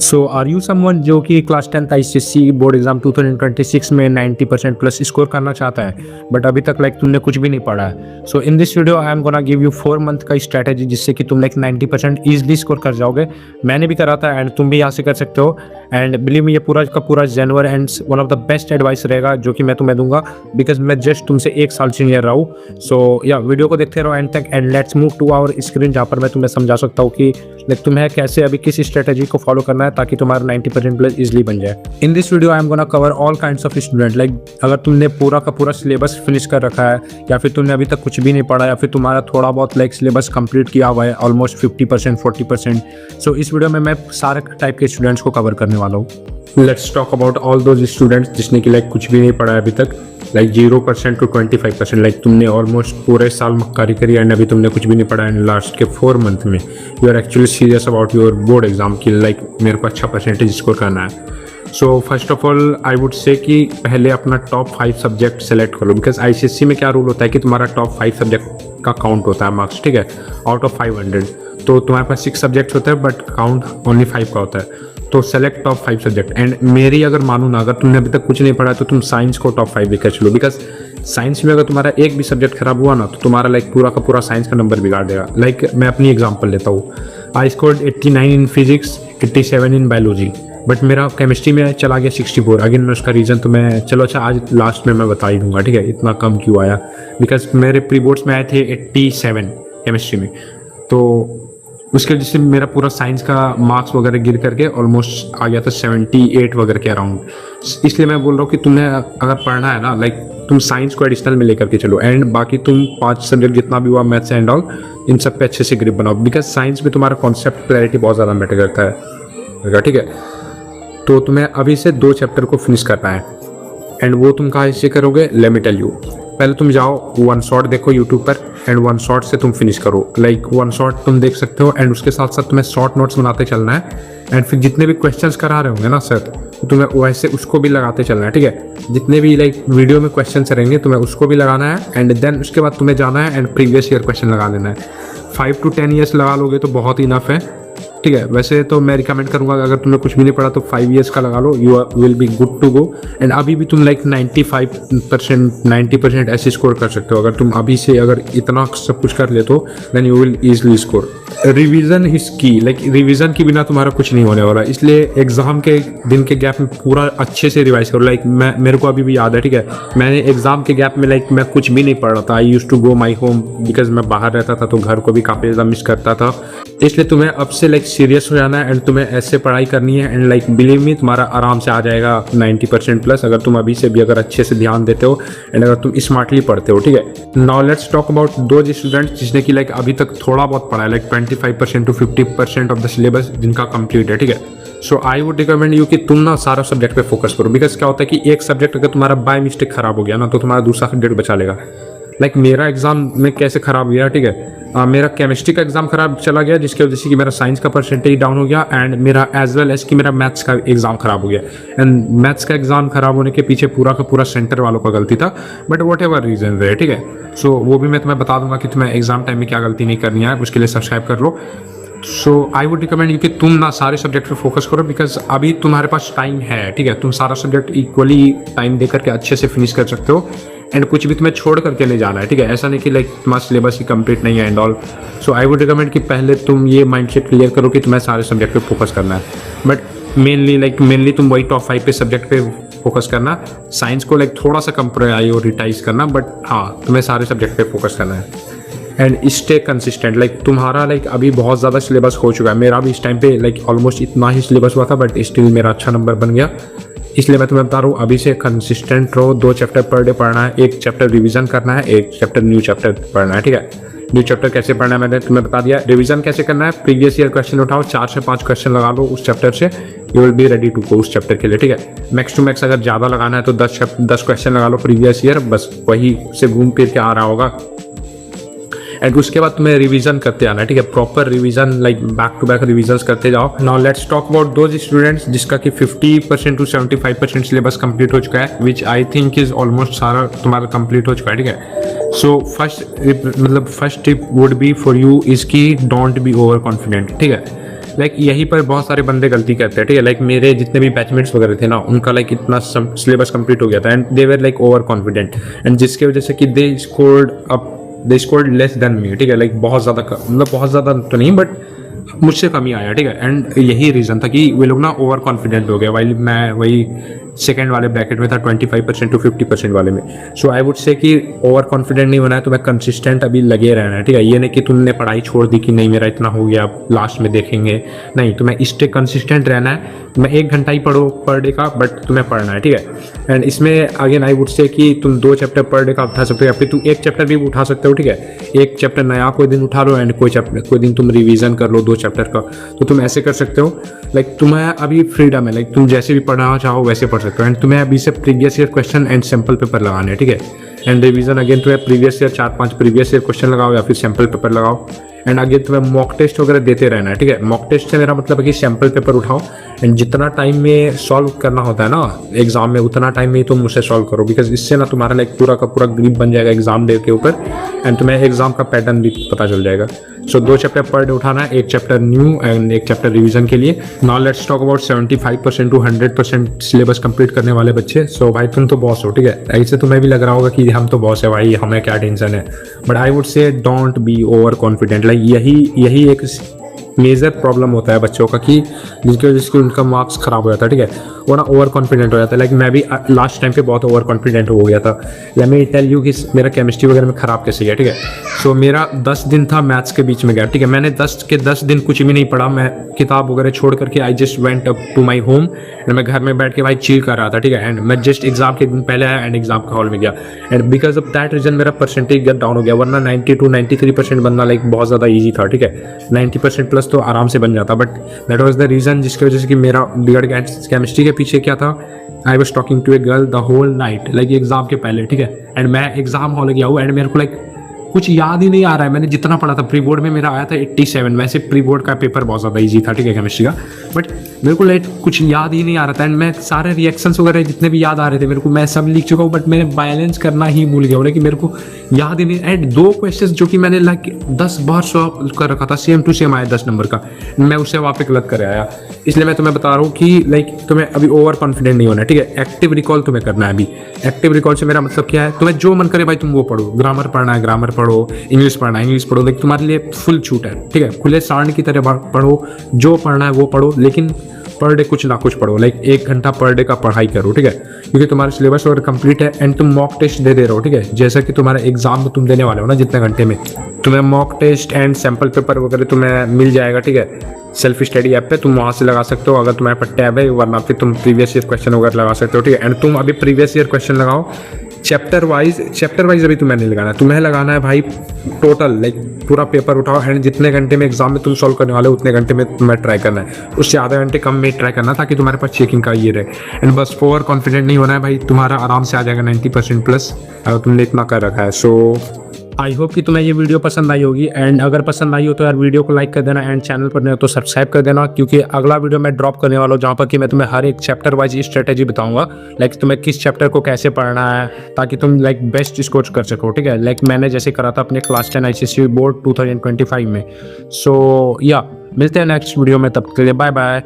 So are you someone जो कि class 10th ICSC board exam 2026 में 90% प्लस स्कोर करना चाहता है बट अभी तक लाइक तुमने कुछ भी नहीं पढ़ा है। So in this video I am gonna give you 4 month का स्ट्रैटेजी जिससे कि तुम लाइक 90% ईजिली स्कोर कर जाओगे। मैंने भी करा था एंड तुम भी यहाँ से कर सकते हो एंड बिलीव मी ये पूरा का पूरा genuine and one of the best advice रहेगा जो कि मैं तुम्हें दूंगा बिकॉज मैं जस्ट तुमसे 1 साल सीनियर रहा हूँ। सो या वीडियो को देखते रहो एंड तक and let's move to our screen जहाँ पर मैं तुम्हें समझा सकता हूँ कि लाइक तुम्हें कैसे अभी किस स्ट्रेटेजी को फॉलो करना है ताकि तुम्हारा 90% प्लस इजिली बन जाए। इन this video I am gonna cover all kinds of student like अगर तुमने पूरा का पूरा सिलेबस फिनिश कर रखा है या फिर तुमने अभी तक कुछ भी नहीं पढ़ा या फिर तुम्हारा थोड़ा बहुत लाइक सिलेबस कंप्लीट किया हुआ है ऑलमोस्ट 50% 40%। सो इस वीडियो में मैं सारे टाइप के स्टूडेंट्स को कवर करने वाला हूँ। Let's talk about all those students जिसने कि लाइक कुछ भी नहीं पढ़ा है अभी तक, लाइक 0% टू 25%। लाइक तुमने ऑलमोस्ट पूरे साल मक्कारी करी एंड अभी तुमने कुछ भी नहीं पढ़ा एंड लास्ट के 4 मंथ में you are actually serious about your board exam की लाइक मेरे को अच्छा परसेंटेज स्कोर करना है। So first of all I would say कि पहले अपना टॉप 5 सब्जेक्ट सेलेक्ट करो बिकॉज आईसीएससी में क्या रूल होता है कि तुम्हारा टॉप 5 सब्जेक्ट का काउंट होता है मार्क्स, ठीक है, आउट ऑफ 500। तो तुम्हारे पास 6 सब्जेक्ट्स होते हैं बट काउंट ओनली 5 का होता है। तो सेलेक्ट टॉप 5 सब्जेक्ट एंड मेरी अगर मानूँ ना, अगर तुमने अभी तक कुछ नहीं पढ़ा तो तुम साइंस को टॉप 5 लेकर चलो बिकॉज साइंस में अगर तुम्हारा एक भी सब्जेक्ट खराब हुआ ना तो तुम्हारा लाइक पूरा का पूरा साइंस का नंबर बिगाड़ देगा। लाइक मैं अपनी एग्जांपल लेता हूँ, I scored 89 in physics, 87 in biology but मेरा केमिस्ट्री में चला गया 64। अगेन मैं उसका रीज़न तो मैं चलो अच्छा आज लास्ट में मैं बता ही दूंगा, ठीक है, इतना कम क्यों आया बिकॉज मेरे प्री बोर्ड्स में आए थे 87 केमिस्ट्री में। तो उसके वजह से मेरा पूरा साइंस का मार्क्स वगैरह गिर करके ऑलमोस्ट आ गया था 78 वगैरह के अराउंड। इसलिए मैं बोल रहा हूँ कि तुम्हें अगर पढ़ना है ना लाइक तुम साइंस को एडिशनल में लेकर के चलो एंड बाकी तुम 5 सब्जेक्ट जितना भी हुआ मैथ्स एंड ऑल इन सब पे अच्छे से ग्रिप बनाओ बिकॉज साइंस में तुम्हारा कॉन्सेप्ट क्लैरिटी बहुत ज़्यादा मैटर करता है, ठीक है। तो तुम्हें अभी से 2 चैप्टर को फिनिश करना है एंड वो तुम कहाँ से करोगे, लेट मी टेल यू। पहले तुम जाओ वन शॉट देखो यूट्यूब पर एंड वन शॉट से तुम फिनिश करो। लाइक वन शॉट तुम देख सकते हो एंड उसके साथ साथ तुम्हें शॉर्ट नोट्स बनाते चलना है एंड फिर जितने भी क्वेश्चंस करा रहे होंगे ना सर तो तुम्हें वैसे उसको भी लगाते चलना है, ठीक है। जितने भी लाइक वीडियो में क्वेश्चंस रहेंगे तुम्हें उसको भी लगाना है एंड देन उसके बाद तुम्हें जाना है एंड प्रीवियस ईयर क्वेश्चन लगा लेना है। 5 to 10 ईयर्स लगा लोगे तो बहुत इनफ है, ठीक है। वैसे तो मैं रिकमेंड करूंगा अगर तुमने कुछ भी नहीं पढ़ा तो 5 ईयर्स का लगा लो, you will be good to go and अभी भी तुम लाइक 95% 90% ऐसे स्कोर कर सकते हो। अगर तुम अभी से अगर इतना सब कुछ कर ले तो then you will easily score. Revision is key, like revision के बिना तुम्हारा कुछ नहीं होने वाला, इसलिए एग्जाम के दिन के गैप में पूरा अच्छे से रिवाइज करो। लाइक मेरे को अभी भी याद है, ठीक है, मैंने एग्जाम के गैप में लाइक मैं कुछ भी नहीं पढ़ रहा था। I use to go my home because मैं बाहर रहता था तो घर को भी काफ़ी ज़्यादा मिस करता था। इसलिए तुम्हें अब से लाइक सीरियस हो जाना है एंड तुम्हें ऐसे पढ़ाई करनी है एंड लाइक बिलीव मी तुम्हारा आराम से आ जाएगा 90% प्लस अगर तुम अभी से भी अगर अच्छे से ध्यान देते हो एंड अगर तुम स्मार्टली पढ़ते हो, ठीक है। नाउ लेट्स टॉक अबाउट दो स्टूडेंट्स जिसने कि लाइक अभी तक थोड़ा बहुत पढ़ा है, like 25% to 50% of the syllabus जिनका कंप्लीट है, ठीक है। So I would recommend you कि तुम ना सारा सब्जेक्ट पे फोकस करो बिकॉज क्या होता है कि एक सब्जेक्ट अगर तुम्हारा बाय मिस्टेक खराब हो गया ना तो तुम्हारा दूसरा सब्जेक्ट बचा लेगा। लाइक मेरा एग्जाम में कैसे खराब गया, ठीक है, मेरा केमिस्ट्री का एग्जाम खराब चला गया जिसकी वजह से कि मेरा साइंस का परसेंटेज डाउन हो गया एंड मेरा एज वेल एज कि मेरा मैथ्स का एग्जाम खराब हो गया एंड मैथ्स का एग्जाम खराब होने के पीछे पूरा का पूरा सेंटर वालों का गलती था बट वट एवर रीजन रहे, ठीक है। सो वो भी मैं तुम्हें बता दूंगा कि तुम्हें एग्जाम टाइम में क्या गलती नहीं करनी है, उसके लिए सब्सक्राइब कर लो। सो आई वुड रिकमेंड यू कि तुम ना सारे सब्जेक्ट पे फोकस करो बिकॉज अभी तुम्हारे पास टाइम है, ठीक है। तुम सारा सब्जेक्ट इक्वली टाइम दे करके अच्छे से फिनिश कर सकते हो एंड कुछ भी तुम्हें छोड़ करके नहीं जाना है, ठीक है। ऐसा नहीं कि लाइक तुम्हारा सिलेबस ही कंप्लीट नहीं है and all. So I would recommend कि पहले तुम ये माइंडसेट क्लियर करो कि तुम्हें सारे सब्जेक्ट पे फोकस करना है बट मेनली तुम वही टॉप 5 पे सब्जेक्ट पे फोकस करना। साइंस को लाइक थोड़ा सा कंप्रायोरिटाइज करना बट हाँ तुम्हें सारे सब्जेक्ट पे फोकस करना है एंड स्टे कंसिस्टेंट। लाइक तुम्हारा लाइक अभी बहुत ज़्यादा सिलेबस हो चुका है, मेरा भी इस टाइम पे लाइक ऑलमोस्ट इतना ही सिलेबस हुआ था बट स्टिल मेरा अच्छा नंबर बन गया। इसलिए मैं तुम्हें बता रहा हूँ अभी से कंसिस्टेंट रहो, 2 चैप्टर पर डे पढ़ना है, 1 चैप्टर रिवीजन करना है, 1 चैप्टर न्यू चैप्टर पढ़ना है, ठीक है। न्यू चैप्टर कैसे पढ़ना है मैंने तुम्हें बता दिया। रिवीजन कैसे करना है, प्रीवियस ईयर क्वेश्चन उठाओ, 4 से 5 क्वेश्चन लगा लो उस चैप्टर से, you will be ready to go उस चैप्टर के लिए, ठीक है। मैक्स टू मैक्स अगर ज़्यादा लगाना है तो 10 क्वेश्चन लगा लो प्रीवियस ईयर, बस वही से घूम फिर के आ रहा होगा एंड उसके बाद तुम्हें रिवीजन करते आना है, ठीक है। Proper revision like back to back revision करते जाओ। Now let's talk about those students जिसका कि 50% टू 75% सिलेबस कंप्लीट हो चुका है विच आई थिंक इज ऑलमोस्ट सारा तुम्हारा कंप्लीट हो चुका है, ठीक है। So first tip would be for you is की डोंट बी ओवर कॉन्फिडेंट, ठीक है। लाइक यहीं पर बहुत सारे बंदे गलती करते हैं, ठीक है। लाइक मेरे जितने भी बैचमेट्स वगैरह थे ना, उनका लाइक इतना सिलेबस कंप्लीट हो गया था and they were like over confident, and जिसके वजह से कि they scored less than me, ठीक है। लाइक बहुत ज़्यादा, मतलब बहुत ज़्यादा तो नहीं बट मुझसे कम ही आया, ठीक है। एंड यही रीज़न था कि वे लोग ना ओवर कॉन्फिडेंट हो गए, वाइल मैं वही सेकंड वाले ब्रैकेट में था 25% to 50% वाले में। सो आई वुड से कि ओवर कॉन्फिडेंट नहीं होना है, तुम्हें कंसिस्टेंट अभी लगे रहना है, ठीक है। ये नहीं कि तुमने पढ़ाई छोड़ दी कि नहीं मेरा इतना हो गया अब लास्ट में देखेंगे, नहीं, तुम्हें इससे कंसिस्टेंट रहना है। तुम्हें 1 घंटा ही पढ़ो पर डे का, बट तुम्हें पढ़ना है, ठीक है। एंड इसमें अगेन आई वुड से कि तुम 2 चैप्टर पर डे का उठा सकते हो, या फिर तुम 1 चैप्टर भी उठा सकते हो, ठीक है। 1 चैप्टर नया कोई दिन उठा लो एंड कोई दिन तुम रिवीजन कर लो 2 चैप्टर का, तो तुम ऐसे कर सकते हो। लाइक तुम्हें अभी फ्रीडम है, लाइक तुम जैसे भी पढ़ना चाहो वैसे पढ़ सकते हो। एंड तुम्हें अभी से previous year question and sample paper लगाने हैं, ठीक है। एंड रिवीजन अगेन तुम्हें previous year 4-5 previous year question लगाओ या फिर सैम्पल पेपर लगाओ। एंड अगेन तुम्हें मॉक टेस्ट वगैरह देते रहना है, ठीक है। मॉक टेस्ट से मेरा मतलब है कि सैम्पल पेपर उठाओ एंड जितना टाइम में सॉल्व करना होता है ना एग्जाम में, उतना टाइम में ही तुम मुझसे सॉल्व करो, बिकॉज इससे ना तुम्हारा लाइक पूरा का पूरा ग्रिप बन जाएगा एग्जाम डे के ऊपर, एंड तुम्हें एग्जाम का पैटर्न भी पता चल जाएगा। सो 2 चैप्टर पर डे उठाना है, 1 chapter new and 1 chapter revision के लिए। Now let's talk about 75% to 100% syllabus complete करने वाले बच्चे। सो भाई तुम तो बॉस हो, ठीक है। ऐसे तुम्हें भी लग रहा होगा कि हम तो बॉस है भाई, हमें क्या टेंशन है, बट आई वुड से don't be over confident. Like यही एक मेजर प्रॉब्लम होता है बच्चों का कि जिसकी वजह से उनका मार्क्स खराब हो जाता है, ठीक है। वो ना ओवर कॉन्फिडेंट हो जाता है। लाइक मैं भी लास्ट टाइम पे बहुत ओवर कॉन्फिडेंट हो गया था। लेट मी टेल यू कि मेरा केमिस्ट्री वगैरह में खराब कैसे गया, ठीक है। सो मेरा 10 दिन था मैथ्स के बीच में गया, ठीक है। मैंने 10 के 10 दिन कुछ भी नहीं पढ़ा, मैं किताब वगैरह छोड़ करके I just went up to my home and मैं घर में बैठ के भाई चिल कर रहा था, ठीक है। एंड मैं जस्ट एग्जाम के दिन पहले आया एंड एग्जाम का हॉल में गया, and because of that reason मेरा परसेंटेज गेट डाउन हो गया। वरना 90 to 93% बनना लाइक बहुत ज़्यादा ईजी था, ठीक है। 90% प्लस तो आराम से बन जाता, but that was the reason जिसकी वजह से कि मेरा बिगड़ गया। केमिस्ट्री के पीछे क्या था, I was talking to a girl the whole night, like exam के पहले, ठीक है। एंड मैं एग्जाम हॉल गया हूँ एंड मेरे को लाइक कुछ याद ही नहीं आ रहा है, मैंने जितना पढ़ा था। प्री बोर्ड में मेरा आया था 87, वैसे प्री बोर्ड का पेपर बहुत ज़्यादा इजी था, ठीक है, केमिस्ट्री का, बट मेरे को लाइक कुछ याद ही नहीं आ रहा था। एंड मैं सारे रिएक्शंस वगैरह जितने भी याद आ रहे थे मेरे को, मैं सब लिख चुका हूँ, बट मैंने बैलेंस करना ही भूल गया, कि मेरे को याद ही नहीं। एंड 2 क्वेश्चन जो कि मैंने लाइक 10 बार सॉल्व कर रखा था, सेम टू सेम आया 10 नंबर का, मैं उससे वहाँ पे गलत कर आया। इसलिए मैं तुम्हें बता रहा हूँ कि लाइक तुम्हें अभी ओवर कॉन्फिडेंट नहीं होना है, ठीक है। एक्टिव रिकॉल तुम्हें करना है अभी। एक्टिव रिकॉल से मेरा मतलब क्या है, तुम्हें जो मन करे भाई तुम वो पढ़ो। ग्रामर पढ़ना है ग्रामर पढ़ो, इंग्लिश पढ़ना है इंग्लिश पढ़ो, लेकिन तुम्हारे लिए फुल छूट है, ठीक है। खुले सांड की तरह पढ़ो, जो पढ़ना है वो पढ़ो, लेकिन पर डे कुछ ना कुछ पढ़ो। लाइक 1 घंटा पर डे का पढ़ाई करो, ठीक है, क्योंकि तुम्हारा सिलेबस और कंप्लीट है एंड तुम मॉक टेस्ट दे रहे हो, ठीक है। जैसा कि तुम्हारा एग्जाम में तुम देने वाले हो ना जितने घंटे में, तुम्हें mock test and sample paper वगैरह तुम्हें मिल जाएगा, ठीक है। सेल्फ स्टडी ऐप पे तुम वहाँ से लगा सकते हो अगर तुम्हारे पास टैब है, वरना फिर तुम प्रीवियस ईयर क्वेश्चन वगैरह लगा सकते हो, ठीक है। एंड तुम अभी प्रीवियस ईयर क्वेश्चन लगाओ चैप्टर वाइज अभी तुम्हें नहीं लगाना है, तुम्हें लगाना है भाई टोटल, लाइक पूरा पेपर उठाओ एंड जितने घंटे में एग्जाम में तुम सॉल्व करने वाले हो उतने घंटे में तुम्हें ट्राई करना है, उससे आधे घंटे कम में ट्राई करना ताकि तुम्हारे पास चेकिंग का ये रहे। एंड बस ओवर कॉन्फिडेंट नहीं होना है भाई, तुम्हारा आराम से आ जाएगा 90% प्लस अगर तुमने इतना कर रखा है। सो आई होप कि तुम्हें ये वीडियो पसंद आई होगी, एंड अगर पसंद आई हो तो यार वीडियो को लाइक कर देना एंड चैनल पर नहीं हो तो सब्सक्राइब कर देना, क्योंकि अगला वीडियो मैं ड्रॉप करने वाला हूँ जहाँ पर कि मैं तुम्हें हर एक चैप्टर वाइज स्ट्रेटेजी बताऊंगा, लाइक तुम्हें किस चैप्टर को कैसे पढ़ना है ताकि तुम लाइक बेस्ट स्कोर कर सको, ठीक है। लाइक मैंने जैसे करा था अपने क्लास 10 ICSE बोर्ड 2025 में। सो या मिलते हैं नेक्स्ट वीडियो में, तब के लिए बाय बाय।